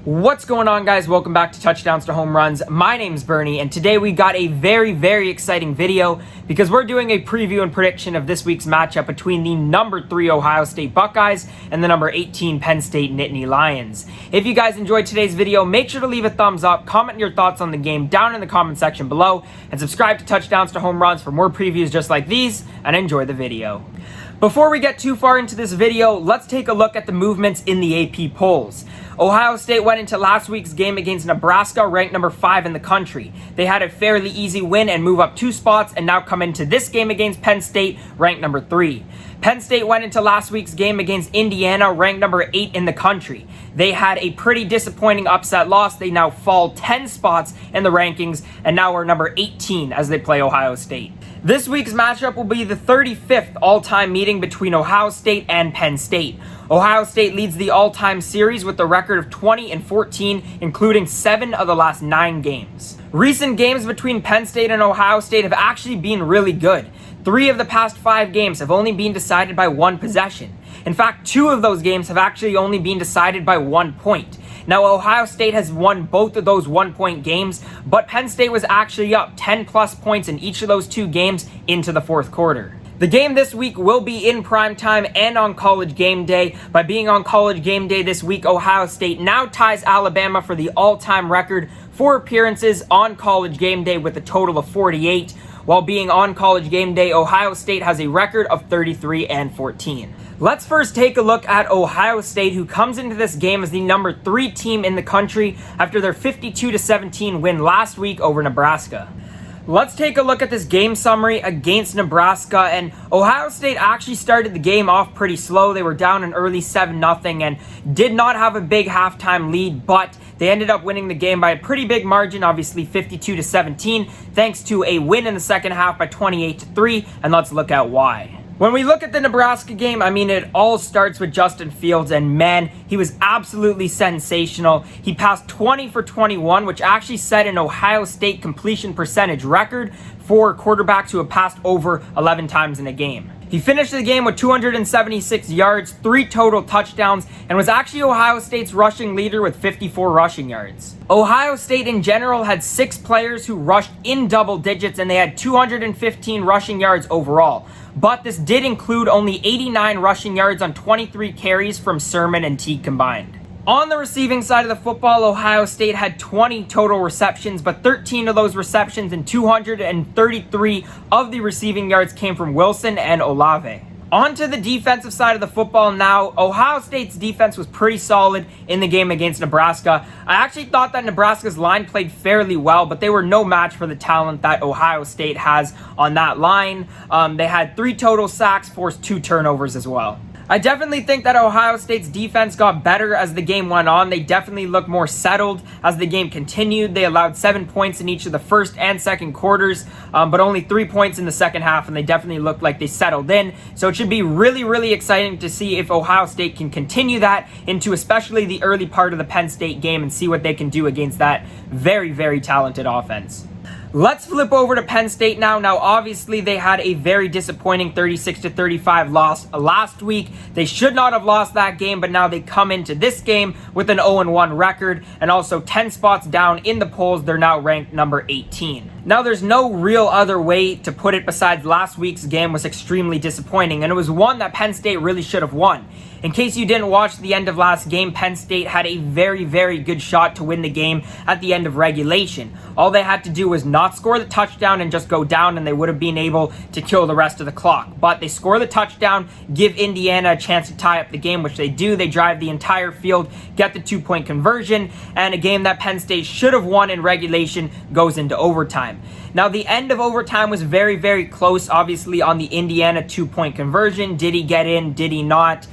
What's going on, guys? Welcome back to Touchdowns to Home Runs. My name's Bernie, and today we got a very exciting video because we're doing a preview and prediction of this week's matchup between the number 3 Ohio State Buckeyes and the number 18 Penn State Nittany Lions. If you guys enjoyed today's video, make sure to leave a thumbs up, comment your thoughts on the game down in the comment section below, and subscribe to Touchdowns to Home Runs for more previews just like these, and enjoy the video. Before we get too far into this video, let's take a look at the movements in the AP polls. Ohio State went into last week's game against Nebraska ranked number 5 in the country. They had a fairly easy win and move up 2 spots and now come into this game against Penn State ranked number 3. Penn State went into last week's game against Indiana ranked number 8 in the country. They had a pretty disappointing upset loss. They now fall 10 spots in the rankings and now are number 18 as they play Ohio State. This week's matchup will be the 35th all-time meeting between Ohio State and Penn State. Ohio State leads the all-time series with a record of 20-14, including 7 of the last 9 games. Recent games between Penn State and Ohio State have actually been really good. 3 of the past 5 games have only been decided by 1 possession. In fact, 2 of those games have actually only been decided by 1 point. Now, Ohio State has won both of those 1-point games, but Penn State was actually up 10-plus points in each of those 2 games into the 4th quarter. The game this week will be in prime time and on College Game Day. By being on College Game Day this week, Ohio State now ties Alabama for the all-time record for appearances on College Game Day with a total of 48. While being on College Game Day, Ohio State has a record of 33-14. Let's first take a look at Ohio State, who comes into this game as the number 3 team in the country after their 52-17 win last week over Nebraska. Let's take a look at this game summary against Nebraska, and Ohio State actually started the game off pretty slow. They were down an early 7-0 and did not have a big halftime lead, but they ended up winning the game by a pretty big margin, obviously 52-17, thanks to a win in the second half by 28-3, and let's look at why. When we look at the Nebraska game, I mean, it all starts with Justin Fields, and man, he was absolutely sensational. He passed 20 for 21, which actually set an Ohio State completion percentage record for quarterbacks who have passed over 11 times in a game. He finished the game with 276 yards, 3 total touchdowns, and was actually Ohio State's rushing leader with 54 rushing yards. Ohio State in general had 6 players who rushed in double digits, and they had 215 rushing yards overall. But this did include only 89 rushing yards on 23 carries from Sermon and Teague combined. On the receiving side of the football, Ohio State had 20 total receptions, but 13 of those receptions and 233 of the receiving yards came from Wilson and Olave. On to the defensive side of the football now. Ohio State's defense was pretty solid in the game against Nebraska. I actually thought that Nebraska's line played fairly well, but they were no match for the talent that Ohio State has on that line. They had 3 total sacks, forced 2 turnovers as well. I definitely think that Ohio State's defense got better as the game went on. They definitely looked more settled as the game continued. They allowed 7 points in each of the first and second quarters, but only 3 points in the second half, and they definitely looked like they settled in. So it should be really exciting to see if Ohio State can continue that into especially the early part of the Penn State game and see what they can do against that very talented offense. Let's flip over to Penn State now. Now, obviously, they had a very disappointing 36-35 loss last week. They should not have lost that game, but now they come into this game with an 0-1 record and also 10 spots down in the polls. They're now ranked number 18. Now, there's no real other way to put it besides last week's game was extremely disappointing, and it was one that Penn State really should have won. In case you didn't watch the end of last game, Penn State had a very good shot to win the game at the end of regulation. All they had to do was not score the touchdown and just go down, and they would have been able to kill the rest of the clock. But they score the touchdown, give Indiana a chance to tie up the game, which they do. They drive the entire field, get the 2-point conversion, and a game that Penn State should have won in regulation goes into overtime. Now, the end of overtime was very close, obviously, on the Indiana 2-point conversion. Did he get in? Did he not?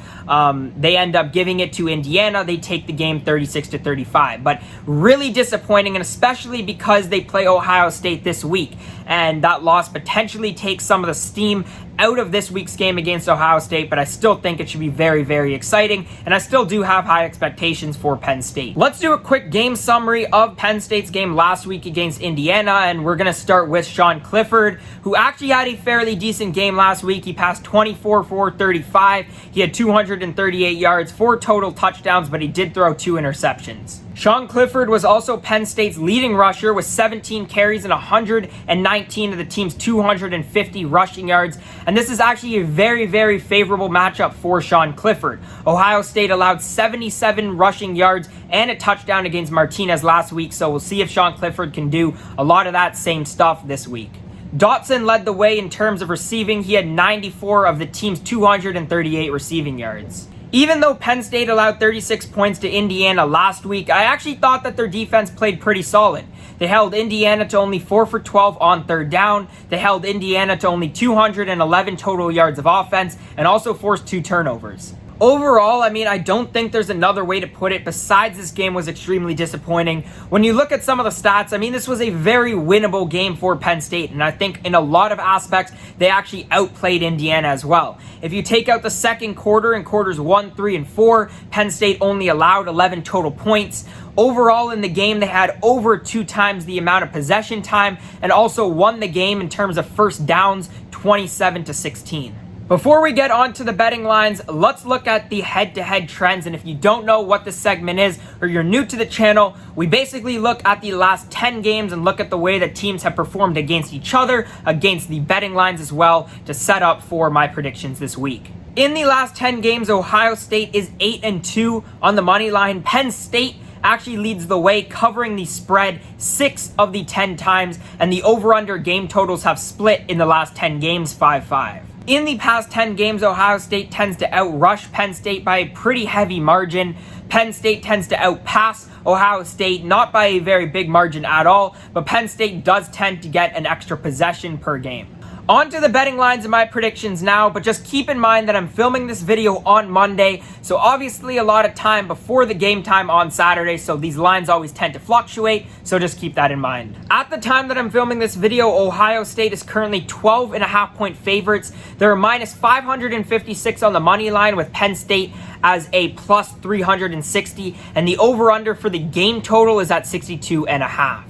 They end up giving it to Indiana. They take the game 36-35. But really disappointing, and especially because they play Ohio State this week. And that loss potentially takes some of the steam out of this week's game against Ohio State, but I still think it should be very exciting, and I still do have high expectations for Penn State. Let's do a quick game summary of Penn State's game last week against Indiana, and we're going to start with Sean Clifford, who actually had a fairly decent game last week. He passed 24 for 35. He had 238 yards, 4 total touchdowns, but he did throw 2 interceptions. Sean Clifford was also Penn State's leading rusher with 17 carries and 119 of the team's 250 rushing yards. And this is actually a very, very favorable matchup for Sean Clifford. Ohio State allowed 77 rushing yards and a touchdown against Martinez last week, so we'll see if Sean Clifford can do a lot of that same stuff this week. Dotson led the way in terms of receiving. He had 94 of the team's 238 receiving yards. Even though Penn State allowed 36 points to Indiana last week, I actually thought that their defense played pretty solid. They held Indiana to only 4 for 12 on third down. They held Indiana to only 211 total yards of offense and also forced 2 turnovers. Overall, I don't think there's another way to put it besides this game was extremely disappointing. When you look at some of the stats, this was a very winnable game for Penn State, and I think in a lot of aspects, they actually outplayed Indiana as well. If you take out the second quarter in quarters 1, 3, and 4, Penn State only allowed 11 total points. Overall in the game, they had over 2 times the amount of possession time and also won the game in terms of first downs, 27-16. Before we get on to the betting lines, let's look at the head-to-head trends. And if you don't know what this segment is or you're new to the channel, we basically look at the last 10 games and look at the way that teams have performed against each other, against the betting lines as well, to set up for my predictions this week. In the last 10 games, Ohio State is 8-2 on the money line. Penn State actually leads the way, covering the spread 6 of the 10 times, and the over-under game totals have split in the last 10 games, 5-5. In the past 10 games, Ohio State tends to outrush Penn State by a pretty heavy margin. Penn State tends to outpass Ohio State, not by a very big margin at all, but Penn State does tend to get an extra possession per game. On to the betting lines and my predictions now, but just keep in mind that I'm filming this video on Monday, so obviously a lot of time before the game time on Saturday, so these lines always tend to fluctuate, so just keep that in mind. At the time that I'm filming this video, Ohio State is currently 12.5-point favorites. They're minus 556 on the money line with Penn State as a plus 360, and the over-under for the game total is at 62.5.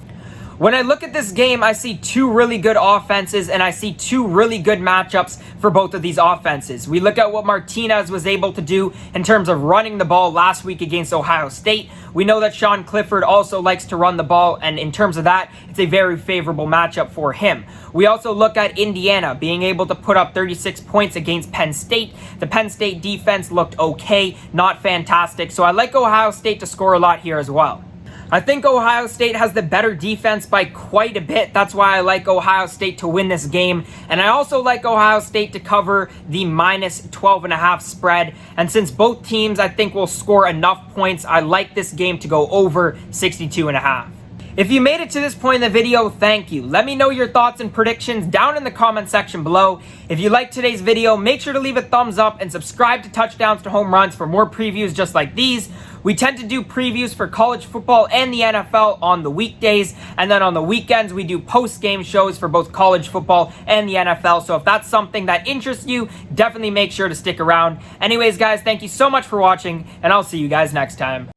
When I look at this game, I see 2 really good offenses and I see 2 really good matchups for both of these offenses. We look at what Martinez was able to do in terms of running the ball last week against Ohio State. We know that Sean Clifford also likes to run the ball, and in terms of that, it's a very favorable matchup for him. We also look at Indiana being able to put up 36 points against Penn State. The Penn State defense looked okay, not fantastic, so I like Ohio State to score a lot here as well. I think Ohio State has the better defense by quite a bit. That's why I like Ohio State to win this game. And I also like Ohio State to cover the minus 12.5 spread. And since both teams, I think, will score enough points, I like this game to go over 62.5. If you made it to this point in the video, thank you. Let me know your thoughts and predictions down in the comment section below. If you liked today's video, make sure to leave a thumbs up and subscribe to Touchdowns to Home Runs for more previews just like these. We tend to do previews for college football and the NFL on the weekdays, and then on the weekends we do post-game shows for both college football and the NFL. So if that's something that interests you, definitely make sure to stick around. Anyways, guys, thank you so much for watching, and I'll see you guys next time.